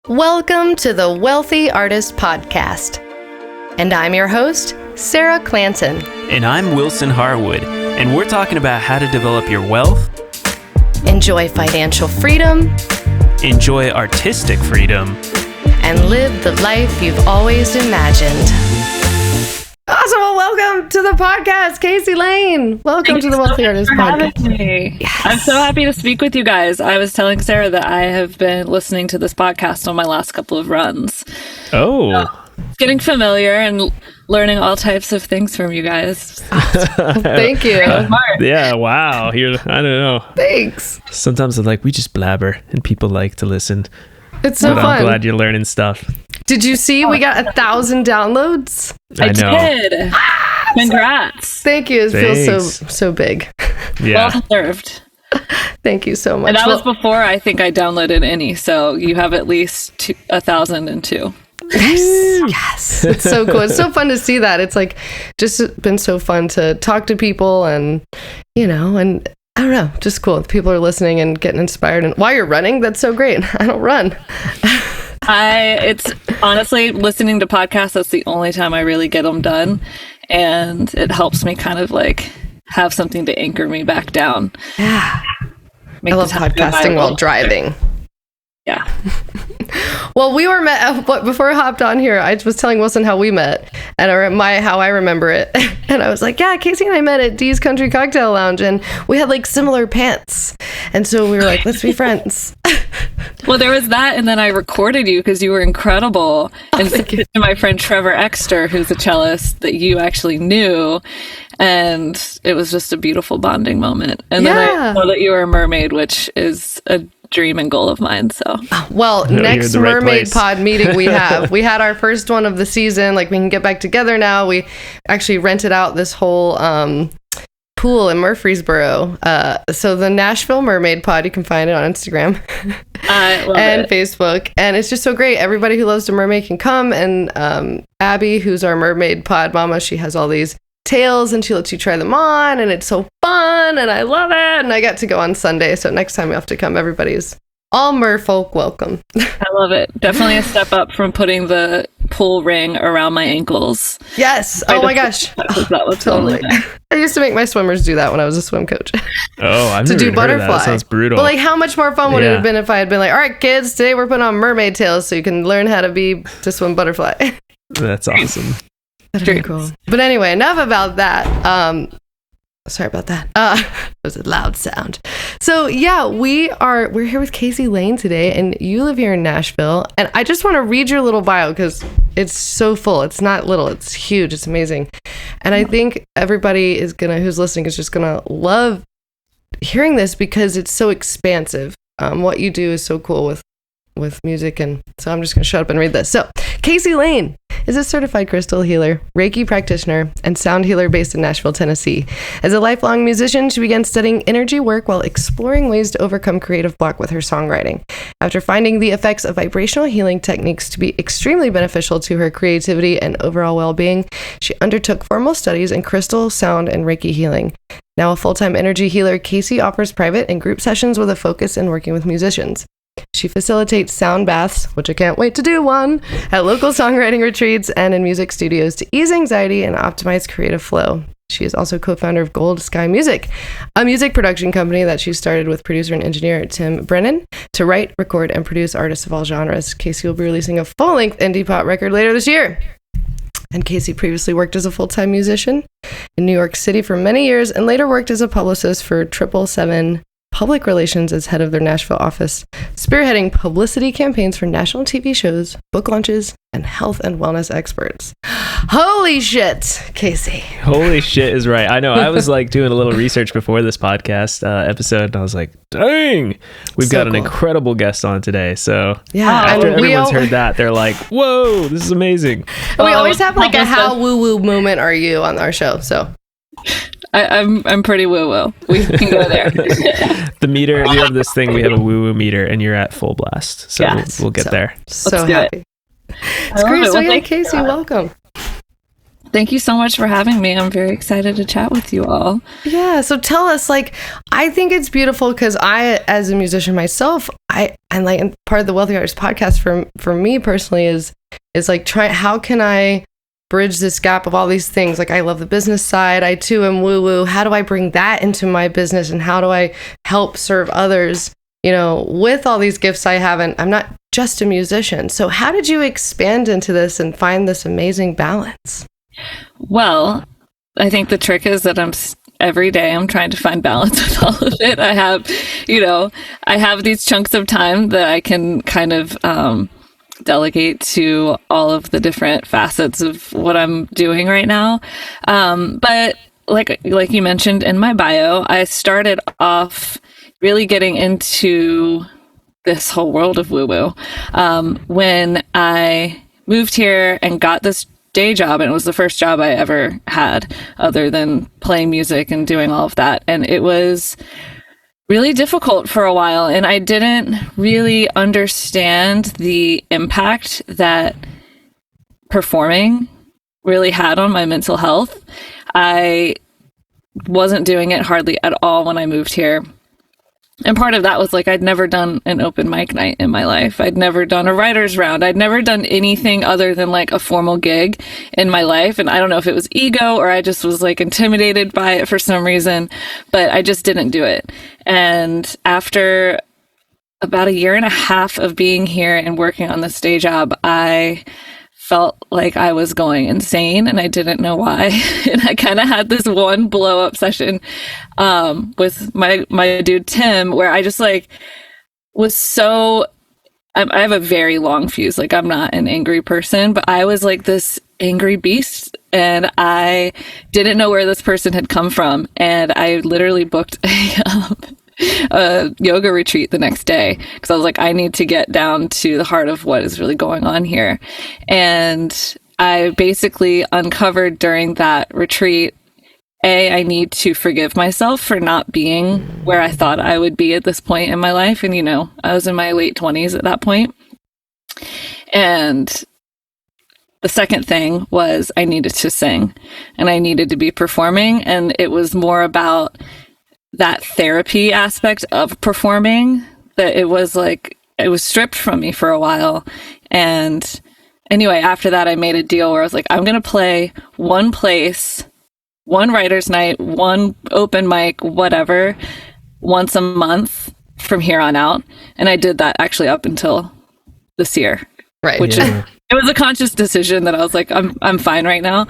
Welcome to the Wealthy Artist Podcast. And I'm your host, Sarah Clanton. And I'm Wilson Harwood. And we're talking about how to develop your wealth, enjoy financial freedom, enjoy artistic freedom, and live the life you've always imagined. Awesome. Well, welcome to the podcast, Kayce, Laine. Welcome to the Wealthy Artist Podcast. Yes. I'm so happy to speak with you guys. I was telling Sarah that I have been listening to this podcast on my last couple of runs. Oh. Getting familiar and learning all types of things from you guys. Thank you. Yeah, wow. I don't know. Thanks. Sometimes I'm like, we just blabber and people like to listen. It's so fun. I'm glad you're learning stuff. Did you see we got 1,000 downloads? I know. Did. Congrats. Thank you. It feels so big. Yeah. Well deserved. Thank you so much. And that was before I think I downloaded any, so you have at least 1,002. Yes. It's so cool. It's so fun to see that. It's like just been so fun to talk to people and, and I don't know, just cool. People are listening and getting inspired. And while you're running, that's so great. I don't run. It's honestly listening to podcasts. That's the only time I really get them done. And it helps me kind of like have something to anchor me back down. Yeah. I love podcasting while driving. Yeah. Well, we were met before I hopped on here. I was telling Wilson how we met and how I remember it. And I was like, yeah, Kayce and I met at Dee's Country Cocktail Lounge and we had like similar pants. And so we were like, let's be friends. Well, there was that. And then I recorded you because you were incredible. And sent it to my friend Trevor Exter, who's a cellist that you actually knew. And it was just a beautiful bonding moment. And then I know that you were a mermaid, which is a dream and goal of mine. So well, next Mermaid Pod meeting we had our first one of the season. Like, we can get back together now. We actually rented out this whole pool in Murfreesboro. So the Nashville Mermaid Pod, you can find it on Instagram and Facebook, and it's just so great. Everybody who loves a mermaid can come, and Abby, who's our Mermaid Pod mama, she has all these tails and she lets you try them on, and it's so fun and I love it. And I got to go on Sunday, so next time you have to come, everybody's all merfolk welcome. I love it. Definitely a step up from putting the pool ring around my ankles. Yes. Oh my gosh. That was totally. I used to make my swimmers do that when I was a swim coach. Oh, I've to never do butterfly. Heard of that. That sounds brutal. But like, how much more fun would it have been if I had been like, all right, kids, today we're putting on mermaid tails so you can learn how to swim butterfly. That's awesome. That's pretty cool. But anyway, enough about that. Sorry about that. It was a loud sound. So yeah, we're here with Kayce, Laine today, and you live here in Nashville. And I just want to read your little bio because it's so full. It's not little, it's huge. It's amazing. And I think everybody who's listening is just gonna love hearing this because it's so expansive. What you do is so cool with music, and so I'm just gonna shut up and read this. So Kayce Laine is a certified crystal healer, Reiki practitioner, and sound healer based in Nashville, Tennessee. As a lifelong musician, she began studying energy work while exploring ways to overcome creative block with her songwriting. After finding the effects of vibrational healing techniques to be extremely beneficial to her creativity and overall well-being, she undertook formal studies in crystal, sound, and Reiki healing. Now a full-time energy healer, Kayce offers private and group sessions with a focus in working with musicians. She facilitates sound baths, which I can't wait to do one, at local songwriting retreats and in music studios to ease anxiety and optimize creative flow. She is also co-founder of Gold Sky Music, a music production company that she started with producer and engineer Tim Brennan to write, record, and produce artists of all genres. Kayce will be releasing a full-length indie pop record later this year. And Kayce previously worked as a full-time musician in New York City for many years and later worked as a publicist for 777 Public Relations as head of their Nashville office, spearheading publicity campaigns for national TV shows, book launches, and health and wellness experts. Holy shit, Kayce. Holy shit is right. I know. I was like doing a little research before this podcast episode, and I was like, dang, we've got an incredible guest on today. So yeah, after everyone's heard that, they're like, whoa, this is amazing. And we always have like a how woo-woo moment are you on our show, so... I'm pretty woo-woo. We can go there. The meter, we have this thing, we have a woo-woo meter, and you're at full blast. So we'll get there. So happy. It's great. So yeah, Kayce, welcome. Thank you so much for having me. I'm very excited to chat with you all. Yeah. So tell us, like, I think it's beautiful because I, as a musician myself, and like part of the Wealthy Artist podcast for me personally is like how can I bridge this gap of all these things? Like, I love the business side. I too am woo woo. How do I bring that into my business, and how do I help serve others, you know, with all these gifts I have? And I'm not just a musician. So how did you expand into this and find this amazing balance? Well, I think the trick is that every day I'm trying to find balance with all of it. I have these chunks of time that I can kind of delegate to all of the different facets of what I'm doing right now. But like you mentioned in my bio, I started off really getting into this whole world of woo-woo when I moved here and got this day job, and it was the first job I ever had other than playing music and doing all of that. And it was really difficult for a while, and I didn't really understand the impact that performing really had on my mental health. I wasn't doing it hardly at all when I moved here. And part of that was like, I'd never done an open mic night in my life. I'd never done a writer's round. I'd never done anything other than like a formal gig in my life. And I don't know if it was ego or I just was like intimidated by it for some reason, but I just didn't do it. And after about 1.5 years of being here and working on this day job, I felt like I was going insane and I didn't know why. And I kind of had this one blow up session with my dude Tim, where I just like was so, I have a very long fuse. Like, I'm not an angry person, but I was like this angry beast, and I didn't know where this person had come from. And I literally booked a yoga retreat the next day because I was like, I need to get down to the heart of what is really going on here. And I basically uncovered during that retreat, I need to forgive myself for not being where I thought I would be at this point in my life. And, you know, I was in my late 20s at that point. And the second thing was I needed to sing and I needed to be performing. And it was more about that therapy aspect of performing, that it was like, it was stripped from me for a while. And anyway, after that, I made a deal where I was like, I'm going to play one place, one writer's night, one open mic, whatever, once a month from here on out. And I did that actually up until this year, right? Which it was a conscious decision that I was like, I'm fine right now.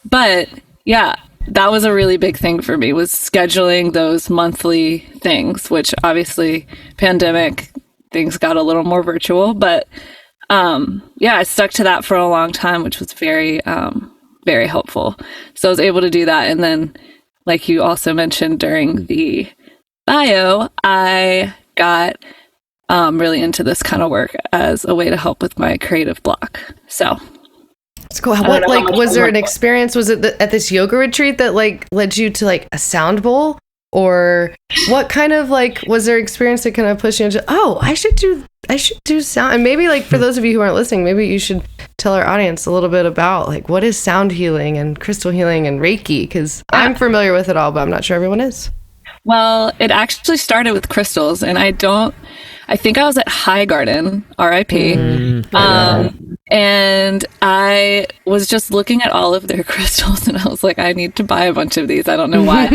But yeah, that was a really big thing for me, was scheduling those monthly things, which obviously pandemic things got a little more virtual, but I stuck to that for a long time, which was very, very helpful. So I was able to do that. And then, like you also mentioned during the bio, I got really into this kind of work as a way to help with my creative block. So let's go. What, like, was there an experience? Was it at this yoga retreat that like led you to like a sound bowl, or what kind of like, was there experience that kind of pushed you into, oh, I should do sound? And maybe like for those of you who aren't listening, maybe you should tell our audience a little bit about like, what is sound healing and crystal healing and Reiki? Because I'm familiar with it all, but I'm not sure everyone is. Well, it actually started with crystals, and I think I was at High Garden, RIP. And I was just looking at all of their crystals and I was like, I need to buy a bunch of these. I don't know why.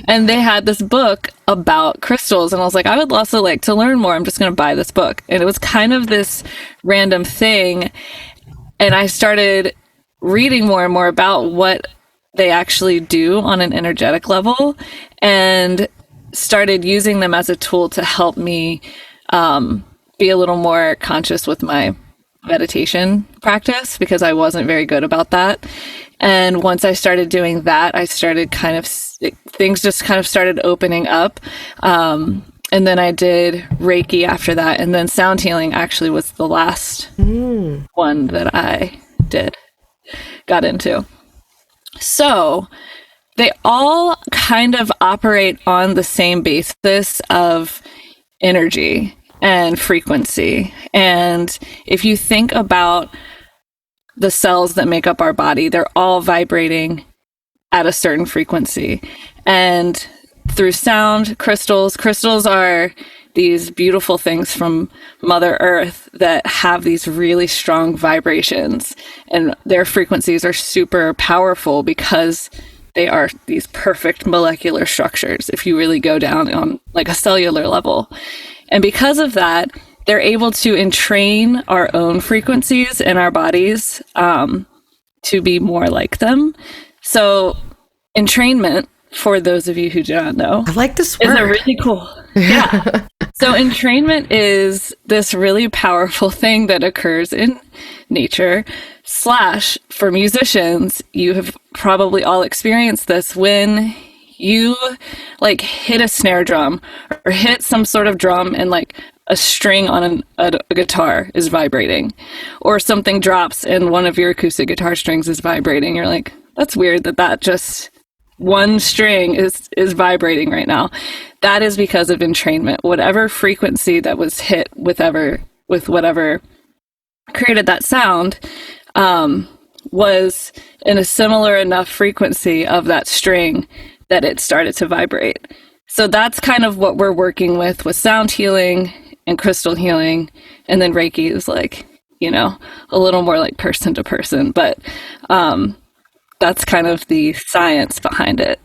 And they had this book about crystals, and I was like, I would also like to learn more. I'm just going to buy this book. And it was kind of this random thing. And I started reading more and more about what they actually do on an energetic level, and started using them as a tool to help me be a little more conscious with my meditation practice, because I wasn't very good about that. And once I started doing that, I started things just kind of started opening up. And then I did Reiki after that. And then sound healing actually was the last one that I got into. So they all kind of operate on the same basis of energy and frequency. And if you think about the cells that make up our body, they're all vibrating at a certain frequency. And through sound, crystals are these beautiful things from Mother Earth that have these really strong vibrations, and their frequencies are super powerful because they are these perfect molecular structures if you really go down on like a cellular level. And because of that, they're able to entrain our own frequencies in our bodies to be more like them. So entrainment, for those of you who do not know, I like this word. Is a really cool. Yeah. So entrainment is this really powerful thing that occurs in nature. / for musicians, you have probably all experienced this when you like hit a snare drum or hit some sort of drum and like a string on a guitar is vibrating, or something drops and one of your acoustic guitar strings is vibrating. You're like, that's weird that just one string is vibrating right now. That is because of entrainment. Whatever frequency that was hit with whatever created that sound was in a similar enough frequency of that string that it started to vibrate. So that's kind of what we're working with sound healing and crystal healing. And then Reiki is like, a little more like person to person, but that's kind of the science behind it.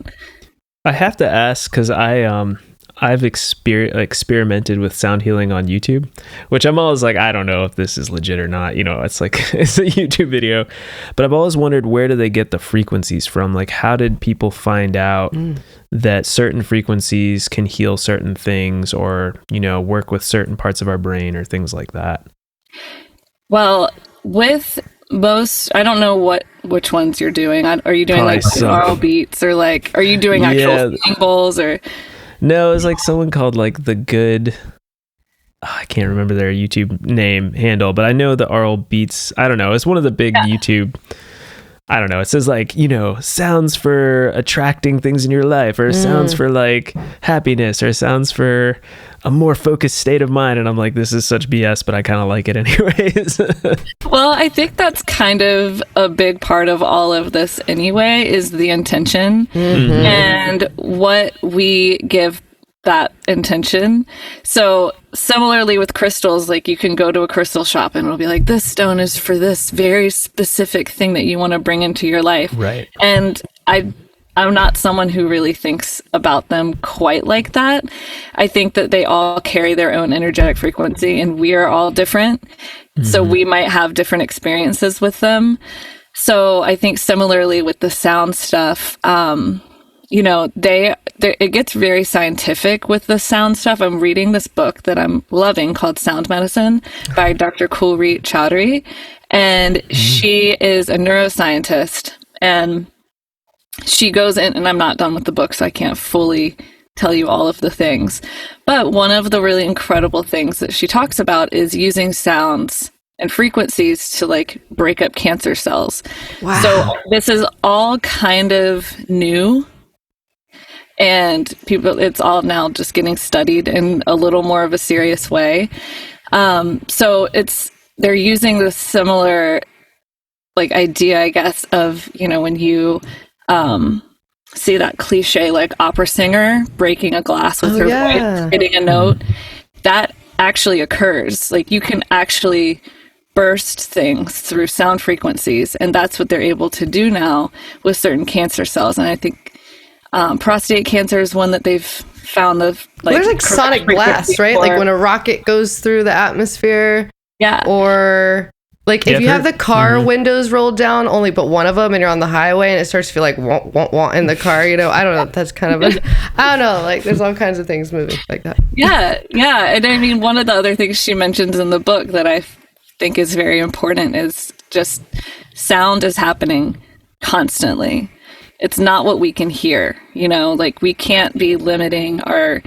I have to ask, because I've experimented with sound healing on YouTube, which I'm always like, I don't know if this is legit or not. It's like, it's a YouTube video, but I've always wondered, where do they get the frequencies from? Like, how did people find out that certain frequencies can heal certain things, or, work with certain parts of our brain or things like that? Well, with most, I don't know which ones you're doing. Are you doing like binaural beats, or like, are you doing actual symbols, or? No, it's like someone called like The Good. I can't remember their YouTube handle, but I know the Aural Beats. I don't know. It's one of the big YouTube. I don't know. It says like, sounds for attracting things in your life, or sounds for like happiness, or sounds for a more focused state of mind. And I'm like, this is such BS, but I kind of like it anyways. Well, I think that's kind of a big part of all of this anyway, is the intention and what we give that intention. So similarly with crystals, like you can go to a crystal shop and it'll be like, this stone is for this very specific thing that you want to bring into your life. Right. And I'm not someone who really thinks about them quite like that. I think that they all carry their own energetic frequency, and we are all different. So we might have different experiences with them. So I think similarly with the sound stuff, it gets very scientific with the sound stuff. I'm reading this book that I'm loving called Sound Medicine by Dr. Kulreet Chowdhury, and she is a neuroscientist, and she goes in, and I'm not done with the book, so I can't fully tell you all of the things, but one of the really incredible things that she talks about is using sounds and frequencies to like break up cancer cells. Wow. So this is all kind of new, and it's all now just getting studied in a little more of a serious way. So they're using this similar like idea, I guess, of, when you see that cliche like opera singer breaking a glass with her voice, hitting a note, that actually occurs. Like you can actually burst things through sound frequencies, and that's what they're able to do now with certain cancer cells. And I think prostate cancer is one that they've found there's like sonic blast, right? Like when a rocket goes through the atmosphere. Yeah. Or like if you have the car windows rolled down, only but one of them, and you're on the highway and it starts to feel like wah in the car, I don't know. That's kind of I don't know. Like there's all kinds of things moving like that. Yeah. Yeah. And I mean, one of the other things she mentions in the book that I think is very important is just sound is happening constantly. It's not what we can hear, like we can't be limiting our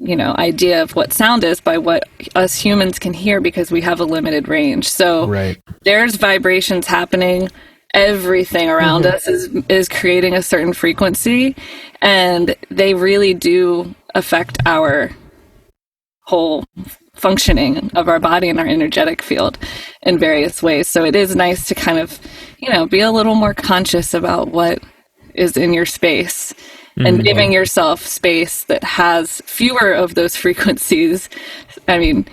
idea of what sound is by what us humans can hear, because we have a limited range. So there's vibrations happening. Everything around us is creating a certain frequency, and they really do affect our whole functioning of our body and our energetic field in various ways. So it is nice to kind of, be a little more conscious about what is in your space and giving yourself space that has fewer of those frequencies. I mean,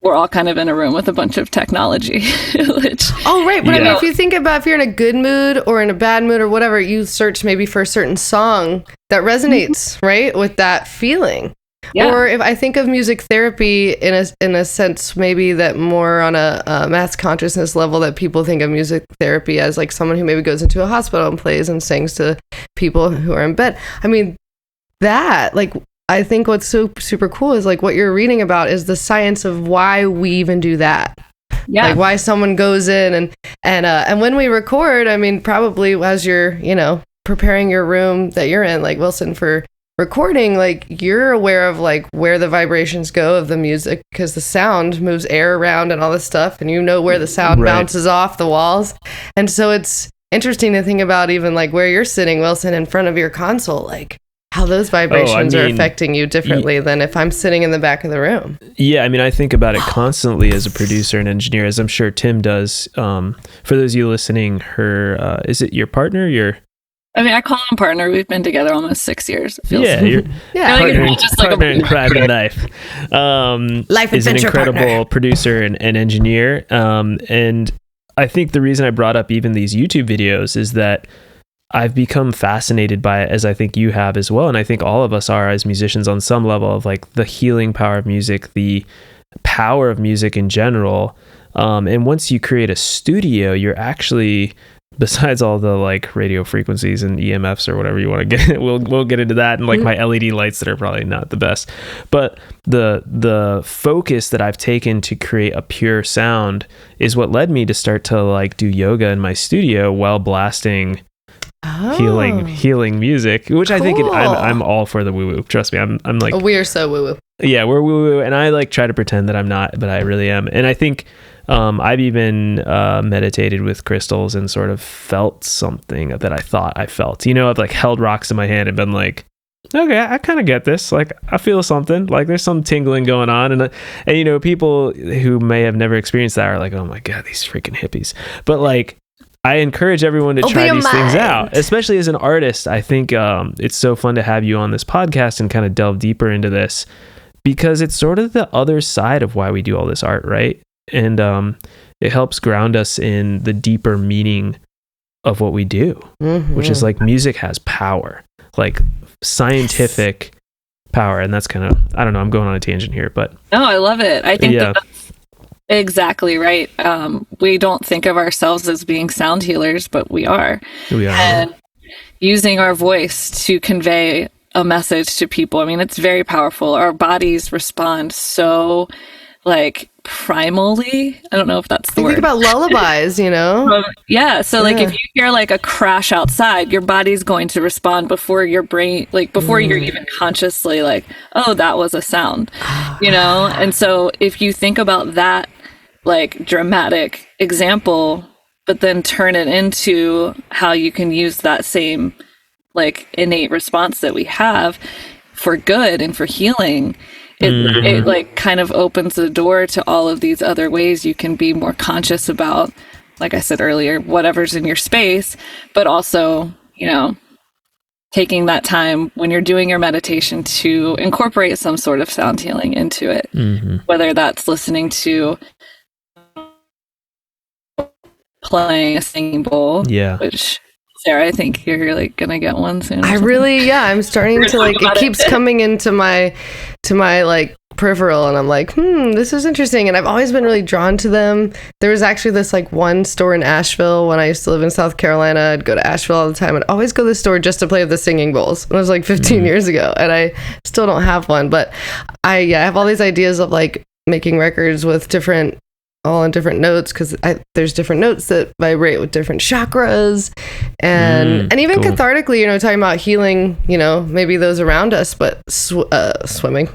we're all kind of in a room with a bunch of technology. But I mean, if you think about if you're in a good mood or in a bad mood or whatever, you search maybe for a certain song that resonates, right, with that feeling. Yeah. Or if I think of music therapy in a sense, maybe that more on a mass consciousness level, that people think of music therapy as like someone who maybe goes into a hospital and plays and sings to people who are in bed. I mean, that, like, I think what's so super cool is like what you're reading about is the science of why we even do that. Yeah. Like why someone goes in and when we record, I mean, probably as you're, preparing your room that you're in, like Wilson, for recording, like you're aware of like where the vibrations go of the music, because the sound moves air around and all this stuff, and where the sound bounces off the walls. And so it's interesting to think about even like where you're sitting, Wilson, in front of your console, like how those vibrations are affecting you differently than if I'm sitting in the back of the room. Yeah, I mean, I think about it constantly as a producer and engineer, as I'm sure Tim does. For those of you listening, is it your partner? I call him partner. We've been together almost 6 years. You're partner in crime and life. Life is an incredible partner. Producer and engineer. And I think the reason I brought up even these YouTube videos is that I've become fascinated by it, as I think you have as well. And I think all of us are as musicians on some level, of like the healing power of music, the power of music in general. And once you create a studio, you're actually, besides all the like radio frequencies and EMFs or whatever you want to get, we'll get into that, and like my LED lights that are probably not the best, but the focus that I've taken to create a pure sound is what led me to start to like do yoga in my studio while blasting healing music, which cool. I think I'm all for the woo woo. Trust me, I'm like, we are so woo woo. Yeah, we're woo woo, and I like try to pretend that I'm not, but I really am. And I think I've even meditated with crystals and sort of felt something that I thought I felt. I've like held rocks in my hand and been like, okay, I kind of get this. Like, I feel something. Like, there's some tingling going on, and people who may have never experienced that are like, oh my god, these freaking hippies. But like, I encourage everyone to try these things out, especially as an artist. I think it's so fun to have you on this podcast and kind of delve deeper into this, because it's sort of the other side of why we do all this art, right? And it helps ground us in the deeper meaning of what we do, which is like music has power, like scientific power. And that's kind of, I don't know, I'm going on a tangent here, but. No, I love it. I think that's exactly right. We don't think of ourselves as being sound healers, but we are. We are. And using our voice to convey a message to people, I mean, it's very powerful. Our bodies respond so like primally. I don't know if that's the word. Think about lullabies, yeah. So like if you hear like a crash outside, your body's going to respond before your brain, like before you're even consciously like, oh, that was a sound, And so if you think about that like dramatic example, but then turn it into how you can use that same like innate response that we have for good and for healing, it like kind of opens the door to all of these other ways you can be more conscious about, like I said earlier, whatever's in your space, but also, taking that time when you're doing your meditation to incorporate some sort of sound healing into it, whether that's listening to playing a singing bowl, which Sarah, I think you're like gonna get one soon. I'm starting to like, it keeps coming into my like peripheral, and I'm like, this is interesting. And I've always been really drawn to them. There was actually this like one store in Asheville when I used to live in South Carolina. I'd go to Asheville all the time. I'd always go to the store just to play with the singing bowls. It was like 15 years ago, and I still don't have one, but I have all these ideas of like making records with all in different notes, because there's different notes that vibrate with different chakras, and even cool. Cathartically, talking about healing, maybe those around us, but swimming.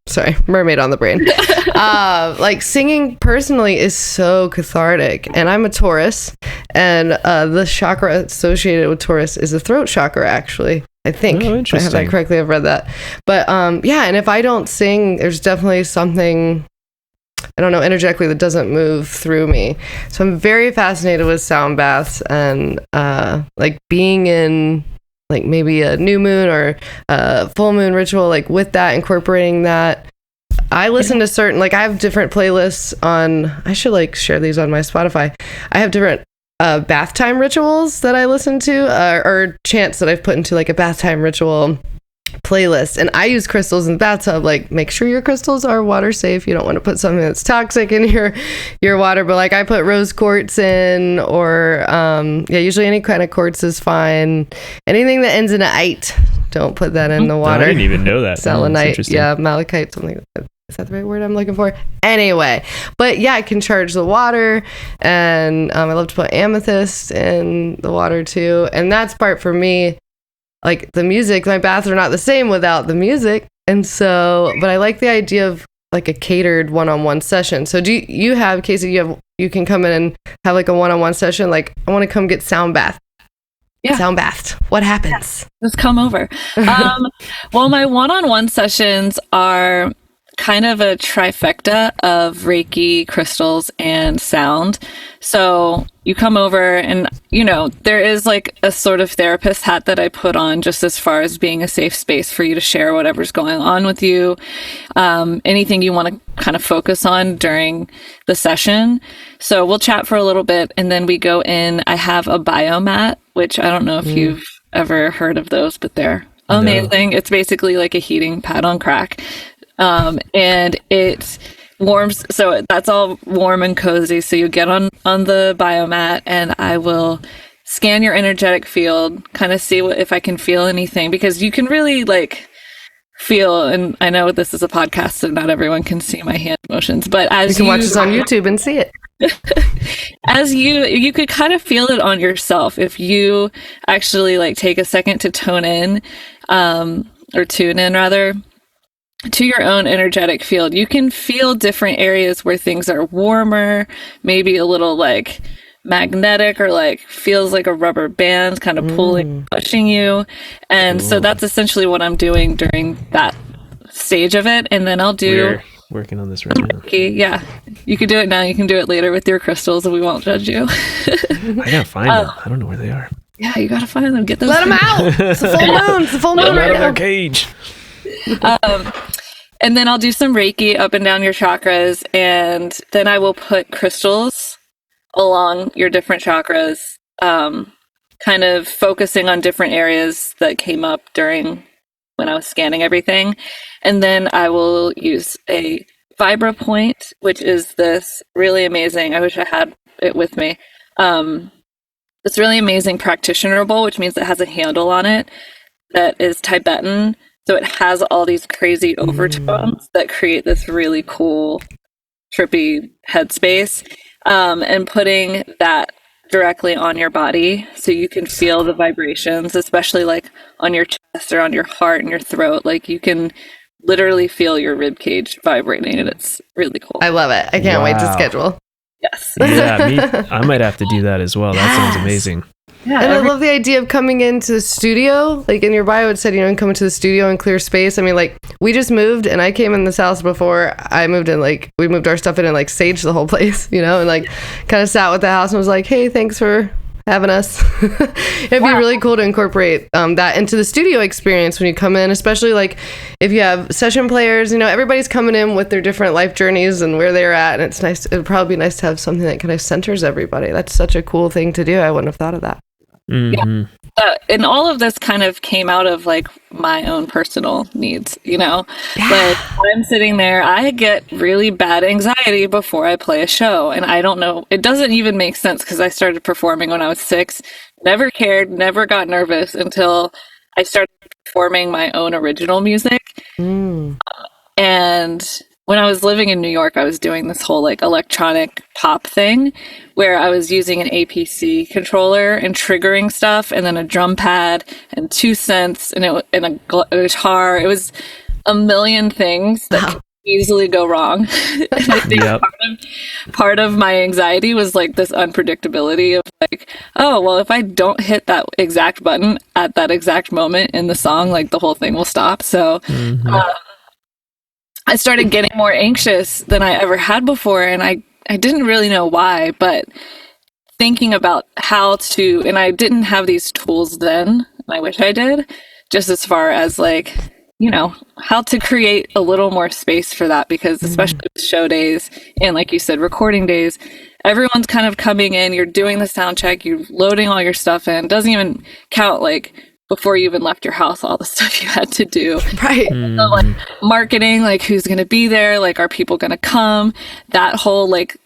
Sorry, mermaid on the brain. Like singing personally is so cathartic, and I'm a Taurus, and the chakra associated with Taurus is the throat chakra, actually. I think if I have that correctly. I've read that, but and if I don't sing, there's definitely something I don't know, energetically that doesn't move through me. So I'm very fascinated with sound baths and like being in like maybe a new moon or a full moon ritual, like with that, incorporating that. I listen to certain, like I have different playlists on, I should like share these on my Spotify. I have different bath time rituals that I listen to or chants that I've put into like a bath time ritual playlist, and I use crystals in the bathtub. Like, make sure your crystals are water safe. You don't want to put something that's toxic in your water, but like I put rose quartz in, or usually any kind of quartz is fine. Anything that ends in an ite, don't put that in the water. I didn't even know that. Selenite, malachite, something like that. Is that the right word I'm looking for? Anyway, but yeah, I can charge the water, and I love to put amethyst in the water too, and that's part for me. Like the music, my baths are not the same without the music. And so, but I like the idea of like a catered one-on-one session. So do you have, Kayce, you can come in and have like a one-on-one session. Like, I want to come get sound bathed. Yeah. Sound bathed. What happens? Just come over. Well, my one-on-one sessions are kind of a trifecta of Reiki, crystals, and sound. So you come over and, there is like a sort of therapist hat that I put on just as far as being a safe space for you to share whatever's going on with you. Anything you want to kind of focus on during the session. So we'll chat for a little bit and then we go in. I have a biomat, which I don't know if you've ever heard of those, but they're amazing. No. It's basically like a heating pad on crack. And it warms, so that's all warm and cozy. So you get on the biomat and I will scan your energetic field, kind of see if I can feel anything, because you can really like feel, and I know this is a podcast, so not everyone can see my hand motions, but as you can watch this on YouTube and see it. As you could kind of feel it on yourself if you actually like take a second to tune in rather, to your own energetic field. You can feel different areas where things are warmer, maybe a little like magnetic, or like feels like a rubber band kind of pulling, pushing you. And so that's essentially what I'm doing during that stage of it. And then I'll do... We're working on this right now. Yeah. You can do it now. You can do it later with your crystals and we won't judge you. I gotta find them. I don't know where they are. Yeah, you gotta find them. Get those. Let them out. It's a full moon. It's a full moon right now. Their cage. And then I'll do some Reiki up and down your chakras, and then I will put crystals along your different chakras, kind of focusing on different areas that came up during when I was scanning everything. And then I will use a Vibra Point, which is this really amazing, I wish I had it with me, this really amazing practitioner bowl, which means it has a handle on it that is Tibetan. So it has all these crazy overtones that create this really cool, trippy headspace, and putting that directly on your body so you can feel the vibrations, especially like on your chest or on your heart and your throat. Like you can literally feel your rib cage vibrating, and it's really cool. I love it. I can't wait to schedule. Yes. Yeah, I might have to do that as well. That sounds amazing. Yeah, and I love the idea of coming into the studio. Like in your bio, it said, come into the studio and clear space. I mean, like we just moved, and I came in this house before I moved in. Like we moved our stuff in and like saged the whole place, and like kind of sat with the house and was like, "Hey, thanks for having us." It'd be really cool to incorporate that into the studio experience when you come in, especially like if you have session players. Everybody's coming in with their different life journeys and where they're at, and it's nice. It'd probably be nice to have something that kind of centers everybody. That's such a cool thing to do. I wouldn't have thought of that. Mm-hmm. Yeah. And all of this kind of came out of like my own personal needs, Like I'm sitting there, I get really bad anxiety before I play a show, and I don't know, it doesn't even make sense because I started performing when I was 6, never cared, never got nervous until I started performing my own original music. And when I was living in New York, I was doing this whole like electronic pop thing where I was using an APC controller and triggering stuff, and then a drum pad and 2 cents and a guitar. It was a million things that could easily go wrong. And I think part of my anxiety was like this unpredictability of like, oh, well, if I don't hit that exact button at that exact moment in the song, like the whole thing will stop. So I started getting more anxious than I ever had before. And I didn't really know why, but thinking about how to, and I didn't have these tools then, and I wish I did, just as far as like, you know, how to create a little more space for that, because especially with show days and like you said, recording days, everyone's kind of coming in, you're doing the sound check, you're loading all your stuff in. It doesn't even count like before you even left your house, all the stuff you had to do. Right. So, like marketing, like who's going to be there? Like, are people going to come? That whole like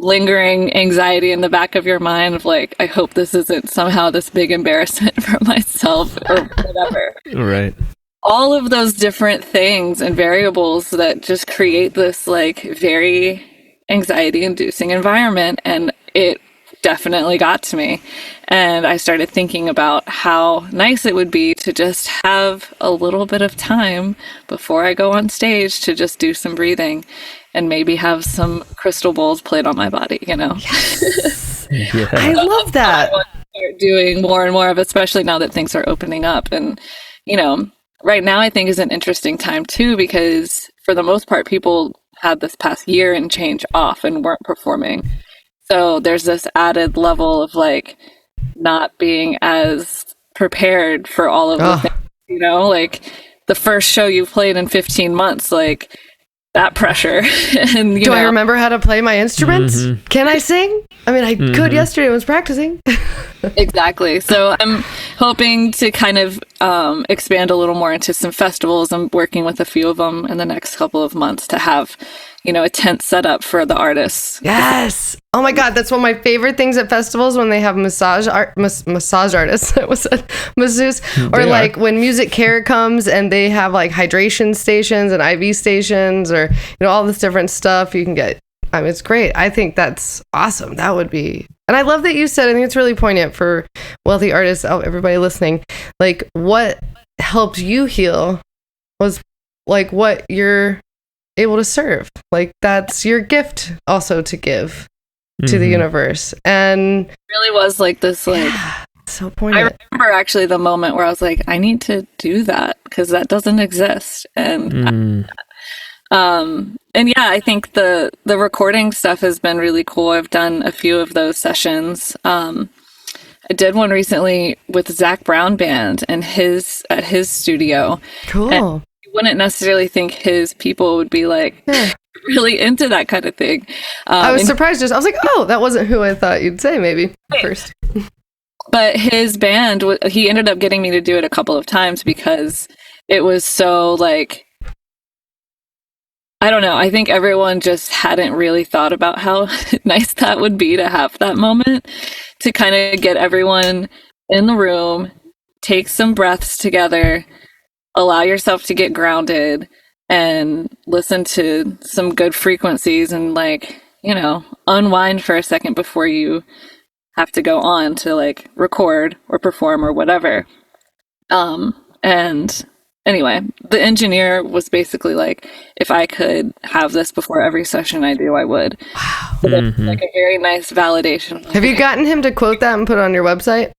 lingering anxiety in the back of your mind of like, I hope this isn't somehow this big embarrassment for myself or whatever. Right. All of those different things and variables that just create this like very anxiety inducing environment. And it definitely got to me. And I started thinking about how nice it would be to just have a little bit of time before I go on stage to just do some breathing and maybe have some crystal bowls played on my body, you know? Yes. Yeah. I love that. I want to start doing more and more of, especially now that things are opening up. And, you know, right now I think is an interesting time too, because for the most part, people had this past year and change off and weren't performing. So there's this added level of like not being as prepared for all of the things, you know, like the first show you played in 15 months, like that pressure. And I remember how to play my instruments? Mm-hmm. Can I sing? I mean, I could yesterday. I was practicing. Exactly. So I'm hoping to kind of expand a little more into some festivals. I'm working with a few of them in the next couple of months to have, you know, a tent set up for the artists. Yes. Oh my God, that's one of my favorite things at festivals, when they have massage artists. I was at masseuse, or like when Music Care comes and they have like hydration stations and IV stations, or, you know, all this different stuff you can get. I mean, it's great. I think that's awesome. That would be, and I love that you said, I think it's really poignant for wealthy artists, everybody listening, like what helped you heal was like what you're able to serve. Like that's your gift also to give to the universe. And it really was like this, like, so poignant. I remember actually the moment where I was like, I need to do that because that doesn't exist. And and yeah, I think the recording stuff has been really cool. I've done a few of those sessions. I did one recently with Zach Brown Band and at his studio. Cool. And you wouldn't necessarily think his people would be like really into that kind of thing. I was surprised. I was like, oh, that wasn't who I thought you'd say maybe first. But his band, he ended up getting me to do it a couple of times because it was so like, I don't know. I think everyone just hadn't really thought about how nice that would be to have that moment, to kind of get everyone in the room, take some breaths together, allow yourself to get grounded and listen to some good frequencies and like, you know, unwind for a second before you have to go on to like record or perform or whatever. And anyway, the engineer was basically like, if I could have this before every session I do, I would. Wow. So that's like a very nice validation. Have you gotten him to quote that and put it on your website?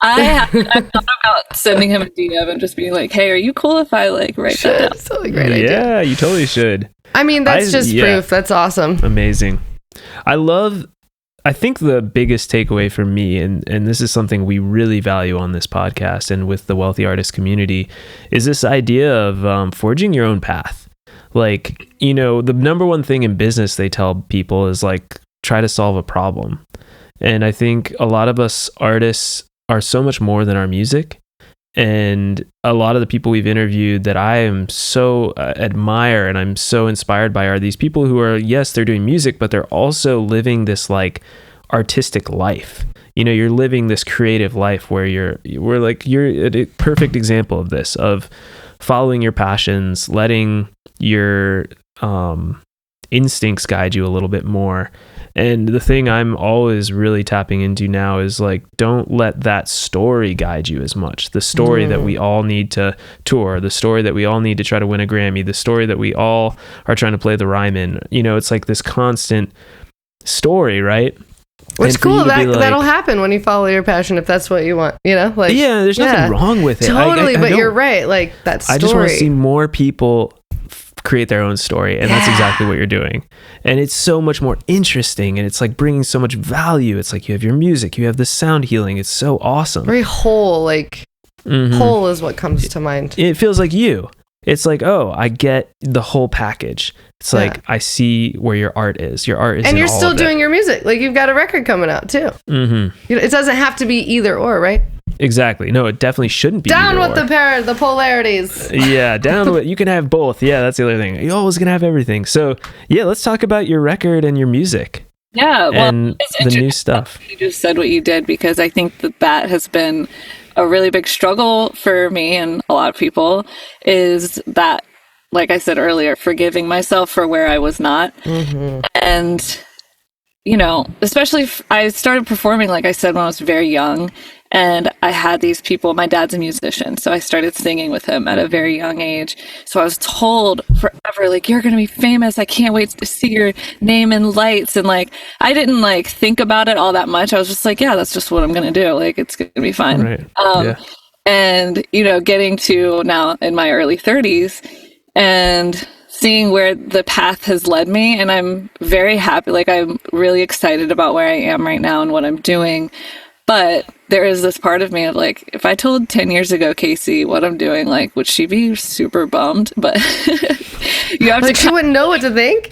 I've thought about sending him a DM and just being like, hey, are you cool if I like write that down? It's totally great idea. Yeah, you totally should. I mean, that's just proof. That's awesome. Amazing. I think the biggest takeaway for me, and this is something we really value on this podcast and with the Wealthy Artist community, is this idea of forging your own path. Like, you know, the number one thing in business they tell people is like, try to solve a problem. And I think a lot of us artists are so much more than our music. And a lot of the people we've interviewed that I am so admire and I'm so inspired by are these people who are, yes, they're doing music, but they're also living this like artistic life. You know, you're living this creative life where you're a perfect example of this, of following your passions, letting your instincts guide you a little bit more. And the thing I'm always really tapping into now is like, don't let that story guide you as much. The story that we all need to tour, the story that we all need to try to win a Grammy, the story that we all are trying to play the rhyme in. You know, it's like this constant story, right? Which is cool. That'll happen when you follow your passion, if that's what you want, you know? Like, yeah, there's nothing wrong with it. Totally, but you're right. Like that story. I just want to see more people create their own story, and that's exactly what you're doing. And it's so much more interesting, and it's like bringing so much value. It's like you have your music, you have the sound healing. It's so awesome. Very whole, like whole is what comes to mind. It feels like you. It's like, oh, I get the whole package. It's like, I see where your art is. Your art is, and you're still doing your music. Like, you've got a record coming out too. It doesn't have to be either or, right? Exactly. No, it definitely shouldn't be. Down with the polarities. Yeah, down with. You can have both. Yeah, that's the other thing. You're always gonna have everything. So yeah, let's talk about your record and your music. Yeah, well, and the new stuff. You just said what you did, because I think that has been a really big struggle for me and a lot of people, is that, like I said earlier, forgiving myself for where I was not. And, you know, especially I started performing, like I said, when I was very young, and I had these people. My dad's a musician, so I started singing with him at a very young age. So I was told forever, like, you're going to be famous. I can't wait to see your name in lights. And like, I didn't like think about it all that much. I was just like, yeah, that's just what I'm going to do. Like, it's going to be fine. Right. And, you know, getting to now in my early 30s and seeing where the path has led me. And I'm very happy. Like, I'm really excited about where I am right now and what I'm doing. But there is this part of me of like, if I told 10 years ago Kayce what I'm doing, like, would she be super bummed? But you have like, she wouldn't know what to think.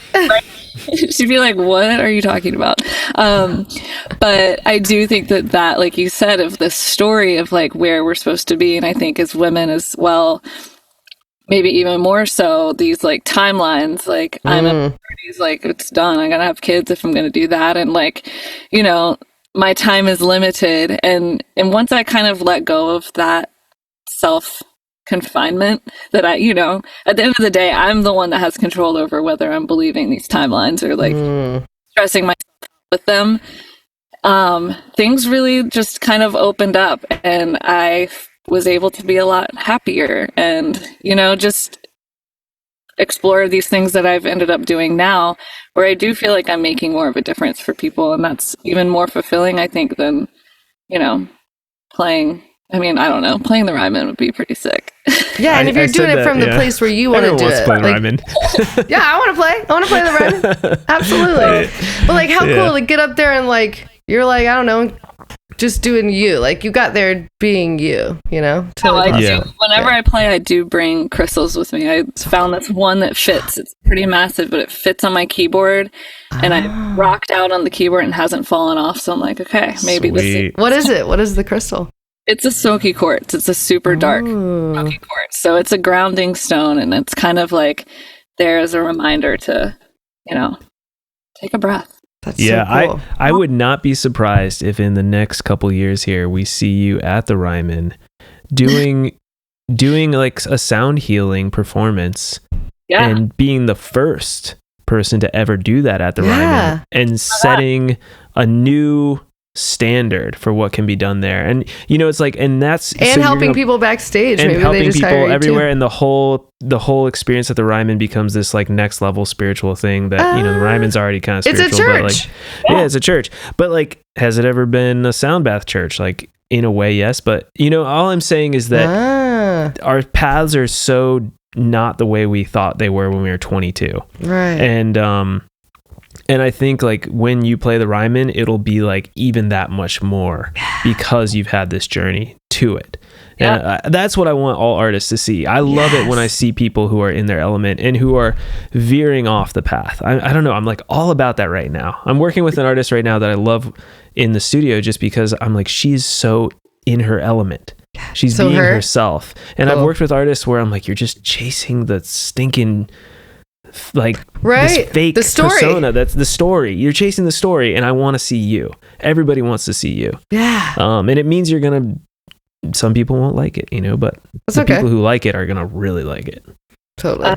She'd be like, what are you talking about? But I do think that, like you said, of this story of like where we're supposed to be, and I think as women as well, maybe even more so, these like timelines, like I'm in my 30s, like it's done. I'm gonna have kids if I'm gonna do that, and like, you know, my time is limited. And once I kind of let go of that self confinement, that I, you know, at the end of the day, I'm the one that has control over whether I'm believing these timelines or like stressing myself with them. Things really just kind of opened up, and I was able to be a lot happier and, you know, just explore these things that I've ended up doing now, where I do feel like I'm making more of a difference for people. And that's even more fulfilling, I think, than, you know, playing. I mean, I don't know, playing the Ryman would be pretty sick. Yeah, and if you're doing it from the place where you want to do it. Like, yeah, I want to play the Ryman. Absolutely. But like, how cool to get up there and like, you're like, I don't know, just doing you. Like, you got there being you know? Totally. Do. Whenever I play, I do bring crystals with me. I found this one that fits. It's pretty massive, but it fits on my keyboard. And I rocked out on the keyboard and hasn't fallen off. So I'm like, okay, maybe this is... What is it? What is the crystal? It's a smoky quartz. It's a super dark smoky quartz. So it's a grounding stone, and it's kind of like there as a reminder to, you know, take a breath. That's so cool. I would not be surprised if in the next couple years here we see you at the Ryman doing like a sound healing performance and being the first person to ever do that at the Ryman and setting a new standard for what can be done there. And you know, it's like, and that's and helping people backstage, and maybe helping they just people everywhere, and the whole experience at the Ryman becomes this like next level spiritual thing that you know, the Ryman's already kind of spiritual, it's a church. But like, it's a church, but like, has it ever been a sound bath church? Like, in a way, yes, but you know, all I'm saying is that our paths are so not the way we thought they were when we were 22, right? And I think like when you play the Ryman, it'll be like even that much more because you've had this journey to it. And that's what I want all artists to see. I love it when I see people who are in their element and who are veering off the path. I don't know. I'm like all about that right now. I'm working with an artist right now that I love in the studio just because I'm like, she's so in her element. She's being herself. And I've worked with artists where I'm like, you're just chasing the stinking... like this fake persona. That's the story. You're chasing the story, and I want to see you. Everybody wants to see you. And it means you're gonna, some people won't like it, you know, but people who like it are gonna really like it. Totally.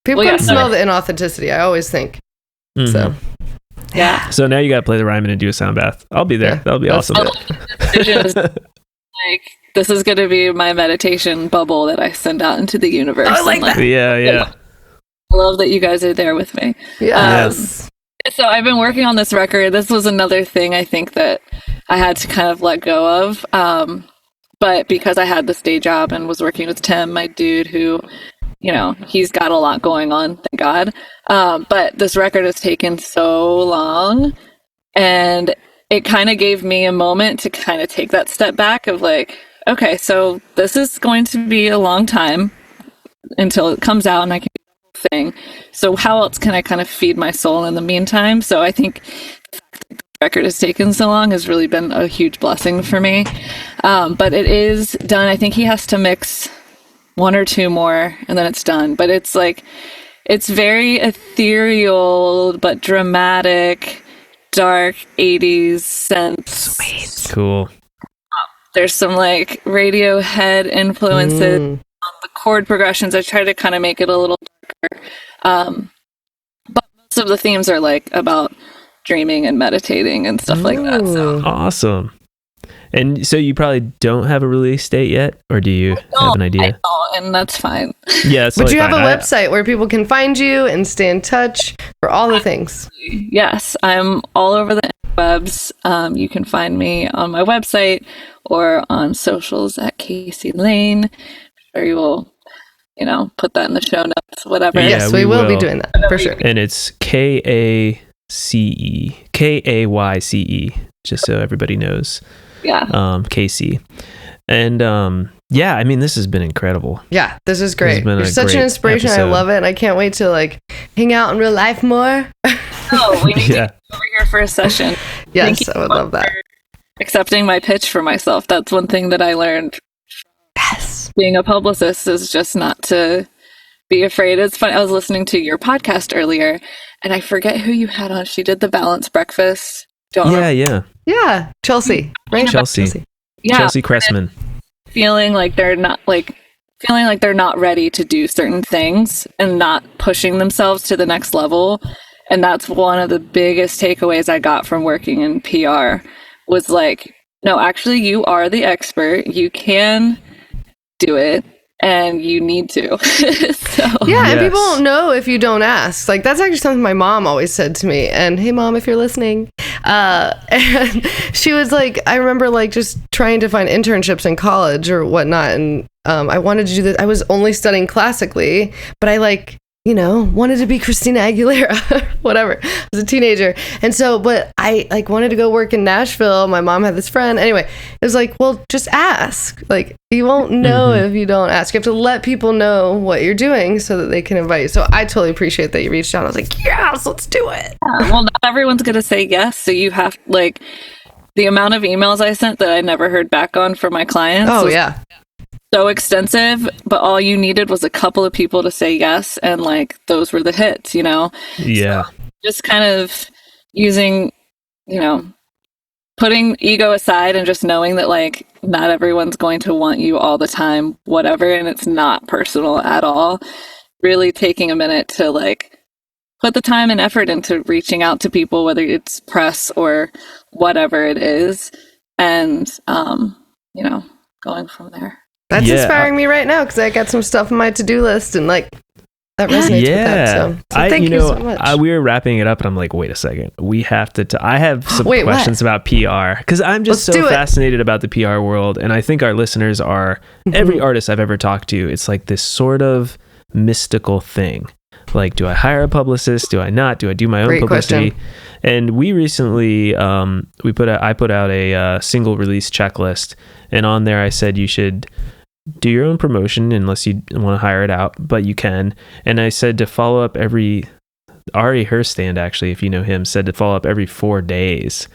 People can smell the inauthenticity, I always think. So so now you gotta play the Ryman and do a sound bath. I'll be there. That'll be awesome. Like, this is gonna be my meditation bubble that I send out into the universe. I like that. I love that you guys are there with me. So I've been working on this record. This was another thing I think that I had to kind of let go of. But because I had this day job and was working with Tim, my dude, who, he's got a lot going on, thank God. But this record has taken so long, and it kind of gave me a moment to kind of take that step back of like, okay, so this is going to be a long time until it comes out and I can do the whole thing. So how else can I kind of feed my soul in the meantime? So I think the fact that the record has taken so long has really been a huge blessing for me. But it is done. I think he has to mix one or two more and then it's done. But it's like, it's very ethereal but dramatic, dark 80s sense. Sweet. Cool. There's some like Radiohead influences on the chord progressions. I try to kind of make it a little darker. But most of the themes are like about dreaming and meditating and stuff like that. So awesome. And so you probably don't have a release date yet, or do you have an idea? I don't, and that's fine. Yeah, but you have a website where people can find you and stay in touch for all the things. Yes, I'm all over the webs. You can find me on my website or on socials at Kayce Laine. I'm sure you will, put that in the show notes, whatever. Yeah, yes, we will be doing that for sure. And it's Kayce, Kayce, just so everybody knows. Yeah. Kayce. And yeah, I mean, this has been incredible. Yeah, this is great. You're such an inspiration. Episode. I love it. And I can't wait to like hang out in real life more. Oh, we need to get over here for a session. Yes, I would love that. Accepting my pitch for myself. That's one thing that I learned. Yes. Being a publicist is just not to be afraid. It's funny. I was listening to your podcast earlier and I forget who you had on. She did the Balanced Breakfast. Yeah. Chelsea. Right? Chelsea. Yeah. Chelsea Cressman. Feeling like they're not ready to do certain things and not pushing themselves to the next level. And that's one of the biggest takeaways I got from working in PR was like, no, actually you are the expert. You can do it and you need to. And people don't know if you don't ask. Like that's actually something my mom always said to me. And hey mom, if you're listening, and she was like, I remember like just trying to find internships in college or whatnot. And I wanted to do this. I was only studying classically, but I like, wanted to be Christina Aguilera, whatever. I was a teenager. And so, but I like wanted to go work in Nashville. My mom had this friend. Anyway, it was like, well, just ask. Like you won't know if you don't ask. You have to let people know what you're doing so that they can invite you. So I totally appreciate that you reached out. I was like, yes, let's do it. Well, not everyone's going to say yes. So you have like the amount of emails I sent that I never heard back on for my clients. Oh yeah. So extensive, but all you needed was a couple of people to say yes, and like those were the hits, Yeah. So just kind of using, putting ego aside and just knowing that like not everyone's going to want you all the time, whatever, and it's not personal at all. Really taking a minute to like put the time and effort into reaching out to people, whether it's press or whatever it is, and going from there. That's inspiring me right now because I got some stuff on my to-do list and like that resonates with that. So thank you so much. We were wrapping it up and I'm like, wait a second. We have to, I have some questions about PR because I'm just fascinated about the PR world. And I think our listeners are, every artist I've ever talked to, it's like this sort of mystical thing. Like, do I hire a publicist? Do I not? Do I do my own publicity? Question. And we recently, I put out a single release checklist, and on there I said you should do your own promotion unless you want to hire it out, but you can. And I said to follow up Ari Herstand, actually, if you know him, said to follow up every 4 days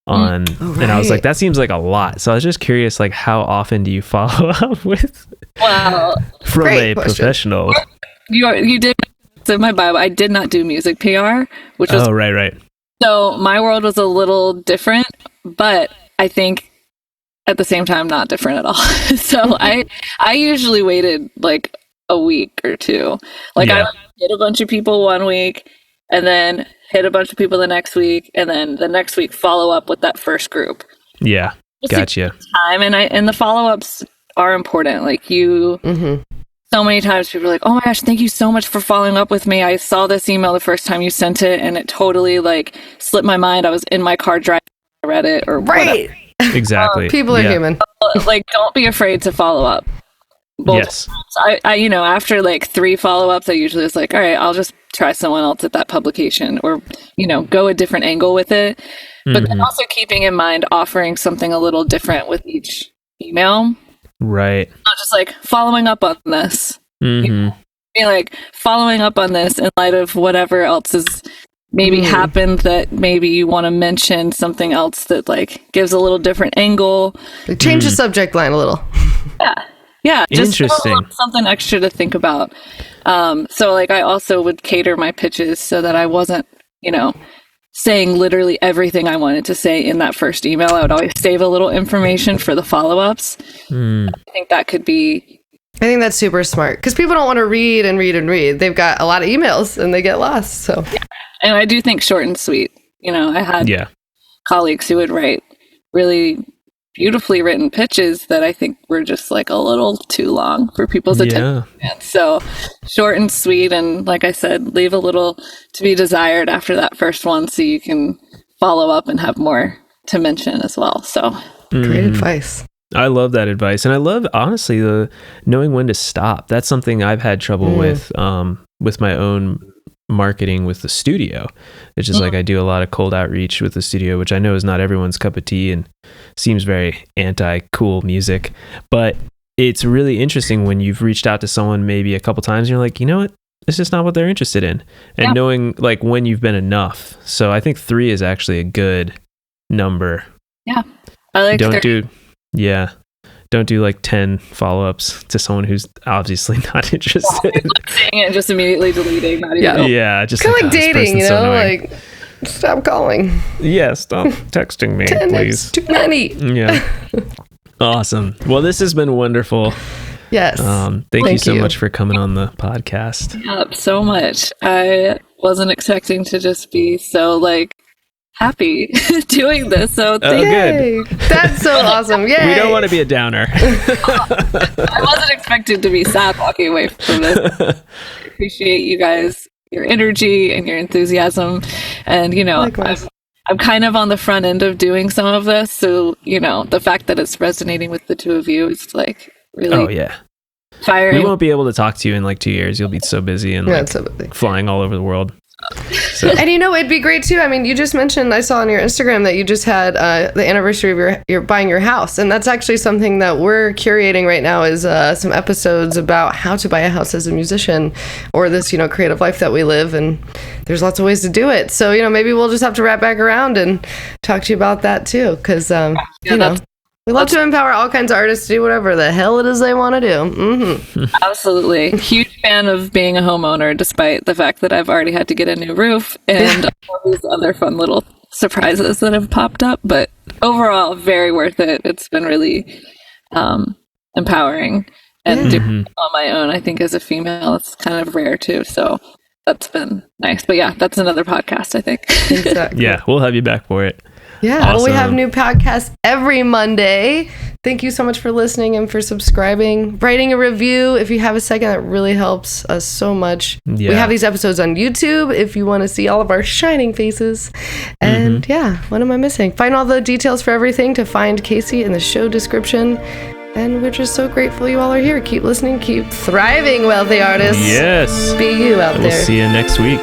on, and I was like, that seems like a lot. So I was just curious, like, how often do you follow up with? Wow, from a professional? You did. So my bio, I did not do music PR, which was right. So my world was a little different, but I think at the same time not different at all. So I usually waited like a week or two. Like I would hit a bunch of people one week and then hit a bunch of people the next week, and then the next week follow up with that first group. Yeah, gotcha. Time and the follow ups are important. Like you. So many times people are like, oh my gosh, thank you so much for following up with me. I saw this email the first time you sent it and it totally like slipped my mind. I was in my car driving, I read it or whatever. Exactly. People are human. Like, don't be afraid to follow up. Yes. I after like 3 follow-ups, I usually was like, all right, I'll just try someone else at that publication, or go a different angle with it. But then also keeping in mind offering something a little different with each email. Right. Not just like following up on this. Being like following up on this in light of whatever else has maybe happened, that maybe you want to mention something else that like gives a little different angle. Change the subject line a little. Yeah, just interesting. Something extra to think about. So like I also would cater my pitches so that I wasn't, saying literally everything I wanted to say in that first email. I would always save a little information for the follow-ups. I think that could be... I think that's super smart, because people don't want to read and read and read. They've got a lot of emails and they get lost. So, yeah. And I do think short and sweet. I had colleagues who would write really beautifully written pitches that I think were just like a little too long for people's attention. So short and sweet, and like I said, leave a little to be desired after that first one, so you can follow up and have more to mention as well. So great advice. I love that advice, and I love, honestly, the knowing when to stop. That's something I've had trouble with my own marketing with the studio. It's just like I do a lot of cold outreach with the studio, which I know is not everyone's cup of tea and seems very anti-cool music, but it's really interesting when you've reached out to someone maybe a couple times and you're like, you know what, it's just not what they're interested in, and knowing like when you've been enough. So I think 3 is actually a good number. I like Don't do like 10 follow-ups to someone who's obviously not interested. Saying it, just immediately deleting. Not even Just kind of like dating, like stop calling. Yeah, stop texting me, 10 please. Is too many. Yeah. Awesome. Well, this has been wonderful. Yes. Thank you so much for coming on the podcast. Yep, so much. I wasn't expecting to just be so like happy doing this, so good. That's so awesome. Yay. We don't want to be a downer. I wasn't expecting to be sad walking away from this. I appreciate you guys, your energy and your enthusiasm, and I'm kind of on the front end of doing some of this, so the fact that it's resonating with the two of you is like really firing. We won't be able to talk to you in like 2 years. You'll be so busy and flying all over the world. So. And it'd be great too. I mean, you just mentioned, I saw on your Instagram that you just had the anniversary of your buying your house, and that's actually something that we're curating right now, is some episodes about how to buy a house as a musician, or this creative life that we live, and there's lots of ways to do it. So maybe we'll just have to wrap back around and talk to you about that too, because we love to empower all kinds of artists to do whatever the hell it is they want to do. Absolutely. Huge fan of being a homeowner, despite the fact that I've already had to get a new roof and all these other fun little surprises that have popped up. But overall, very worth it. It's been really empowering. And doing it on my own, I think as a female, it's kind of rare too. So that's been nice. But that's another podcast, I think. Exactly. Yeah, we'll have you back for it. Yeah, awesome. Well, we have new podcasts every Monday. Thank you so much for listening and for subscribing. Writing a review, if you have a second, that really helps us so much. Yeah. We have these episodes on YouTube if you want to see all of our shining faces. And what am I missing? Find all the details for everything to find Kayce in the show description. And we're just so grateful you all are here. Keep listening, keep thriving, wealthy artists. Yes. Be you out there. We'll see you next week.